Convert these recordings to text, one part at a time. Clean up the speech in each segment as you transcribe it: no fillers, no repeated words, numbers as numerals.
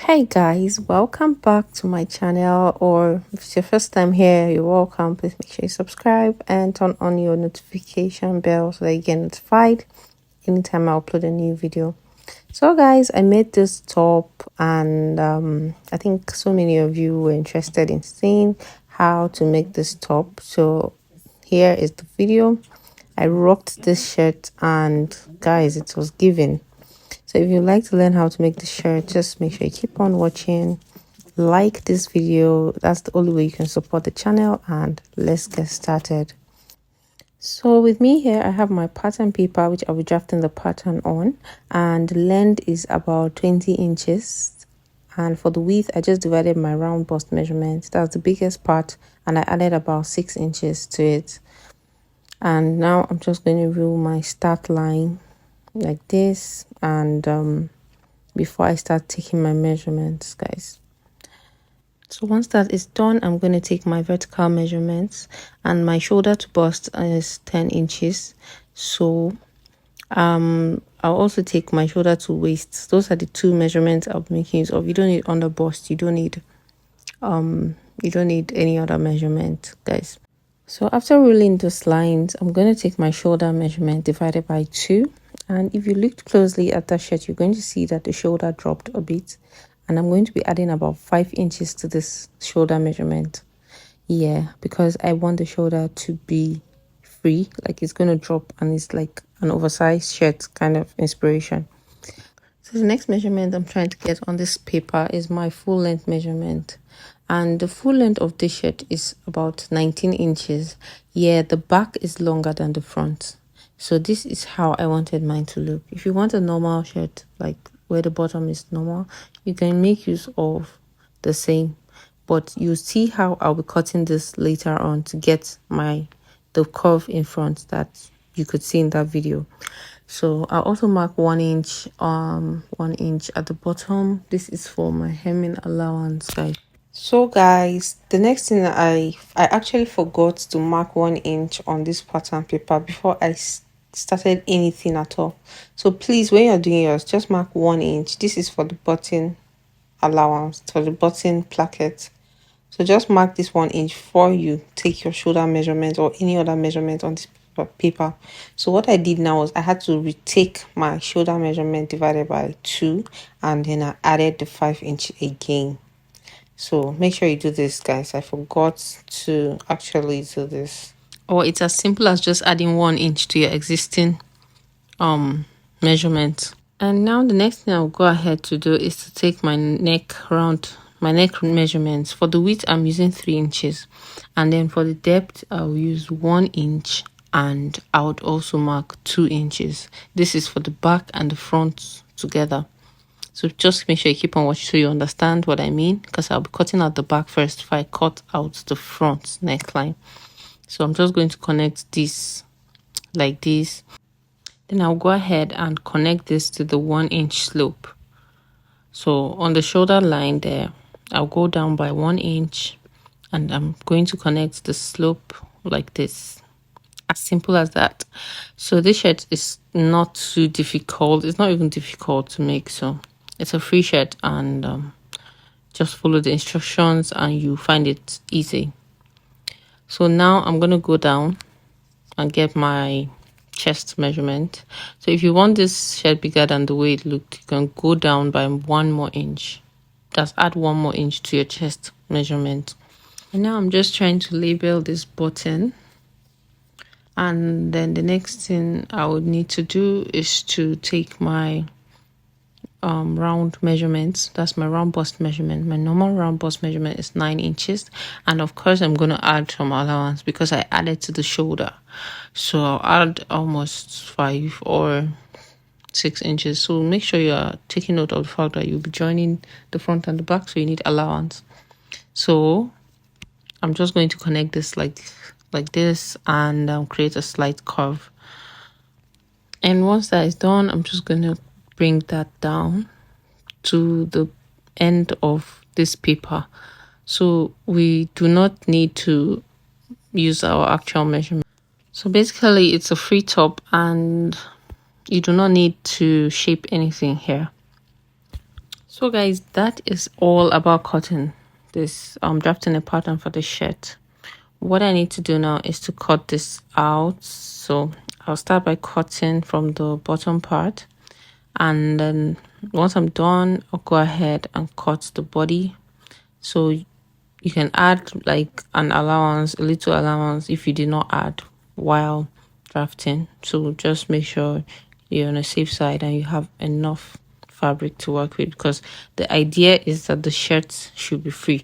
Hey guys, welcome back to my channel, or if it's your first time here, you're welcome. Please make sure you subscribe and turn on your notification bell so that you get notified anytime I upload a new video. So guys, I made this top and I think so many of you were interested in seeing how to make this top. So here is the video. I rocked this shirt and guys, it was given. So if you'd like to learn how to make the shirt, just make sure you keep on watching. Like this video. That's the only way you can support the channel, and let's get started. So with me here, I have my pattern paper, which I'll be drafting the pattern on, and the length is about 20 inches. And for the width, I just divided my round bust measurement. That's the biggest part, and I added about 6 inches to it. And now I'm just going to rule my start line like this, and before I start taking my measurements, guys. So once that is done, I'm going to take my vertical measurements, and my shoulder to bust is 10 inches. So I'll also take my shoulder to waist. Those are the two measurements I'll be making use of. You don't need under bust, you don't need any other measurement, guys. So after ruling those lines, I'm going to take my shoulder measurement divided by 2. And if you looked closely at that shirt, you're going to see that the shoulder dropped a bit. And I'm going to be adding about 5 inches to this shoulder measurement. Yeah, because I want the shoulder to be free. Like it's going to drop and it's like an oversized shirt kind of inspiration. So the next measurement I'm trying to get on this paper is my full length measurement. And the full length of this shirt is about 19 inches. Yeah, the back is longer than the front. So this is how I wanted mine to look. If you want a normal shirt, like where the bottom is normal, you can make use of the same. But you see how I'll be cutting this later on to get the curve in front that you could see in that video. So I'll also mark 1 inch 1 inch at the bottom. This is for my hemming allowance, guys. So guys, the next thing I actually forgot to mark 1 inch on this pattern paper before I started anything at all. So please, when you're doing yours, just mark 1 inch. This is for the button allowance, for the button placket. So just mark this 1 inch before you take your shoulder measurement or any other measurement on this paper. So what I did now was I had to retake my shoulder measurement divided by 2, and then I added the 5 inch again. So make sure you do this, guys. I forgot to actually do this. Or it's as simple as just adding 1 inch to your existing measurement. And now the next thing I'll go ahead to do is to take my neck measurements. For the width, I'm using 3 inches. And then for the depth, I'll use 1 inch, and I would also mark 2 inches. This is for the back and the front together. So just make sure you keep on watching so you understand what I mean, because I'll be cutting out the back first if I cut out the front neckline. So I'm just going to connect this like this. Then I'll go ahead and connect this to the 1 inch slope. So on the shoulder line there, I'll go down by 1 inch, and I'm going to connect the slope like this. As simple as that. So this shirt is not too difficult. It's not even difficult to make. So it's a free shirt, and just follow the instructions and you find it easy. So now I'm going to go down and get my chest measurement. So if you want this shirt bigger than the way it looked, you can go down by 1 more inch. Just add 1 more inch to your chest measurement. And now I'm just trying to label this button. And then the next thing I would need to do is to take my round measurements. That's my round bust measurement. My normal round bust measurement is 9 inches, and of course I'm going to add some allowance because I added to the shoulder. So I'll add almost 5 or 6 inches. So make sure you are taking note of the fact that you'll be joining the front and the back, so you need allowance. So I'm just going to connect this like this, and create a slight curve. And once that is done, I'm just going to bring that down to the end of this paper. So we do not need to use our actual measurement. So basically it's a free top, and you do not need to shape anything here. So guys, that is all about cutting this drafting a pattern for the shirt. What I need to do now is to cut this out. So I'll start by cutting from the bottom part, and then once I'm done, I'll go ahead and cut the body. So you can add like an allowance, a little allowance, if you did not add while drafting. So just make sure you're on a safe side and you have enough fabric to work with, because the idea is that the shirts should be free.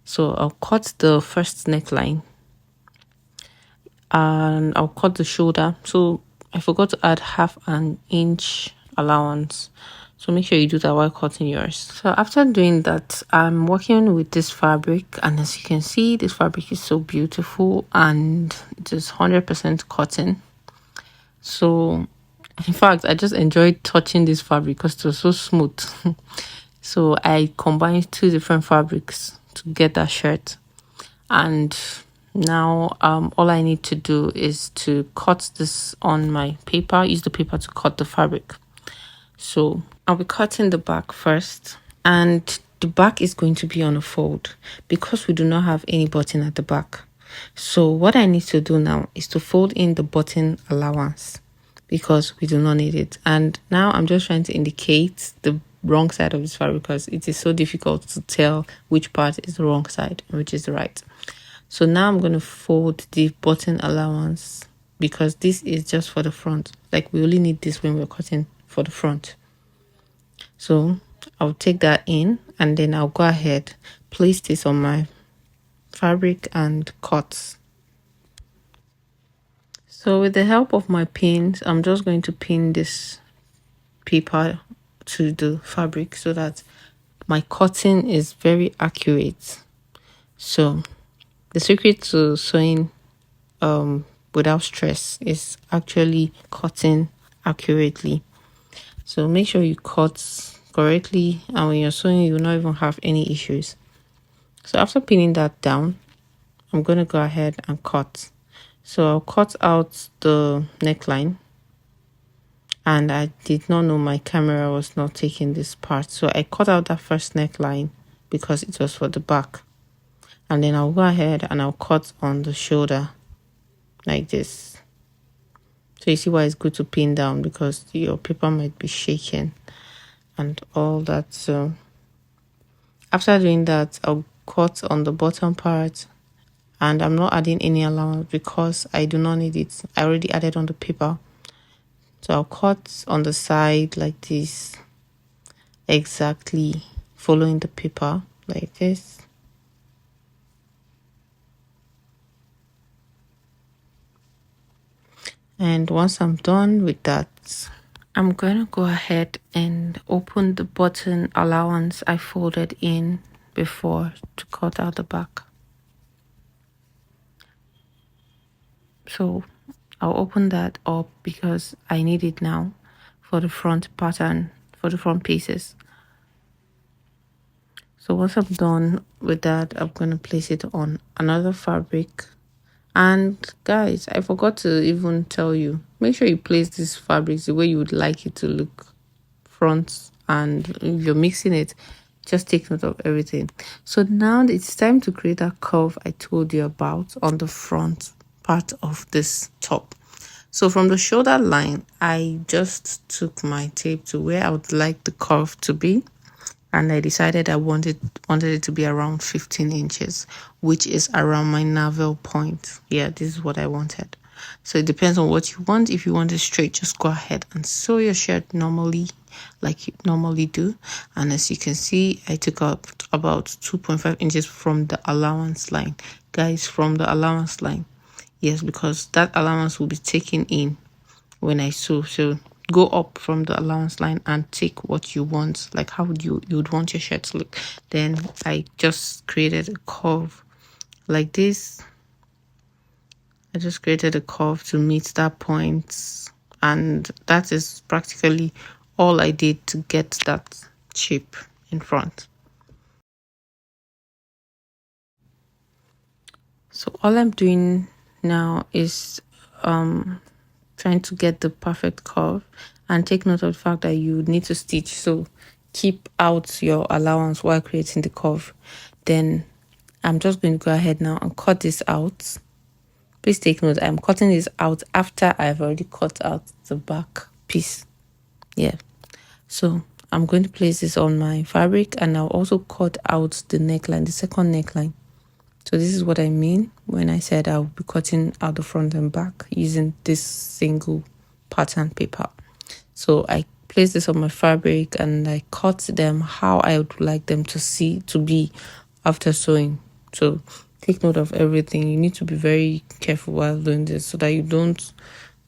So I'll cut the first neckline and I'll cut the shoulder. So I forgot to add 1/2 inch allowance, so make sure you do that while cutting yours. So after doing that, I'm working with this fabric, and as you can see, this fabric is so beautiful and it is 100% cotton. So in fact, I just enjoyed touching this fabric because it was so smooth. So I combined 2 different fabrics to get that shirt, and now all I need to do is to cut this on my paper, use the paper to cut the fabric. So I'll be cutting the back first, and the back is going to be on a fold because we do not have any button at the back. So what I need to do now is to fold in the button allowance because we do not need it. And now I'm just trying to indicate the wrong side of this fabric because it is so difficult to tell which part is the wrong side and which is the right. So now I'm going to fold the button allowance because this is just for the front. Like we only need this when we're cutting for the front. So I'll take that in, and then I'll go ahead, place this on my fabric and cut. So with the help of my pins, I'm just going to pin this paper to the fabric so that my cutting is very accurate. So the secret to sewing without stress is actually cutting accurately. So make sure you cut correctly, and when you're sewing, you will not even have any issues. So after pinning that down, I'm going to go ahead and cut. So I'll cut out the neckline, and I did not know my camera was not taking this part. So I cut out that first neckline because it was for the back. And then I'll go ahead and I'll cut on the shoulder like this. So you see why it's good to pin down, because your paper might be shaking and all that. So after doing that, I'll cut on the bottom part, and I'm not adding any allowance because I do not need it. I already added on the paper. So I'll cut on the side like this, exactly following the paper like this. And once I'm done with that, I'm going to go ahead and open the button allowance I folded in before to cut out the back. So I'll open that up because I need it now for the front pattern, for the front pieces. So once I'm done with that, I'm going to place it on another fabric. And guys, I forgot to even tell you, make sure you place this fabric the way you would like it to look front, and if you're mixing it, just take note of everything. So now it's time to create that curve I told you about on the front part of this top. So from the shoulder line, I just took my tape to where I would like the curve to be, and I decided I wanted it to be around 15 inches, which is around my navel point. Yeah, this is what I wanted. So it depends on what you want. If you want it straight, just go ahead and sew your shirt normally, like you normally do. And as you can see, I took up about 2.5 inches from the allowance line. Guys, from the allowance line. Yes, because that allowance will be taken in when I sew. So go up from the allowance line and take what you want, like how would you'd want your shirt to look. Then I just created a curve like this. I just created a curve to meet that point, and that is practically all I did to get that shape in front. So all I'm doing now is trying to get the perfect curve, and take note of the fact that you need to stitch. So keep out your allowance while creating the curve. Then I'm just going to go ahead now and cut this out. Please take note, I'm cutting this out after I've already cut out the back piece. Yeah, so I'm going to place this on my fabric, and I'll also cut out the neckline, the second neckline. So this is what I mean when I said I'll be cutting out the front and back using this single pattern paper. So I place this on my fabric and I cut them how I would like them to be after sewing. So take note of everything. You need to be very careful while doing this so that you don't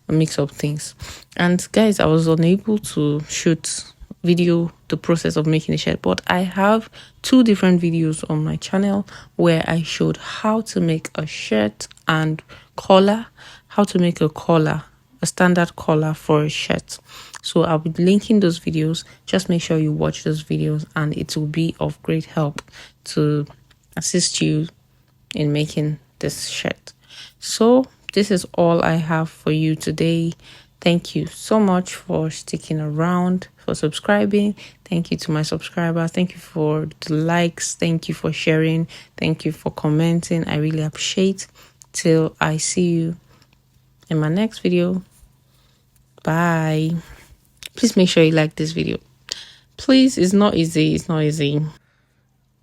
mix up things. And guys, I was unable to shoot video the process of making a shirt, but I have 2 different videos on my channel where I showed how to make a shirt and collar, how to make a collar, a standard collar for a shirt. So I'll be linking those videos. Just make sure you watch those videos, and it will be of great help to assist you in making this shirt. So this is all I have for you today. Thank you so much for sticking around, for subscribing. Thank you to my subscribers. Thank you for the likes. Thank you for sharing. Thank you for commenting. I really appreciate. Till I see you in my next video. Bye. Please make sure you like this video. Please, it's not easy. It's not easy.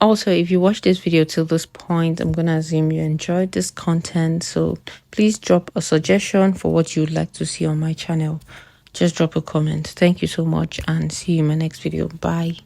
Also, if you watch this video till this point, I'm gonna assume you enjoyed this content. So please drop a suggestion for what you'd like to see on my channel. Just drop a comment. Thank you so much, and see you in my next video. Bye.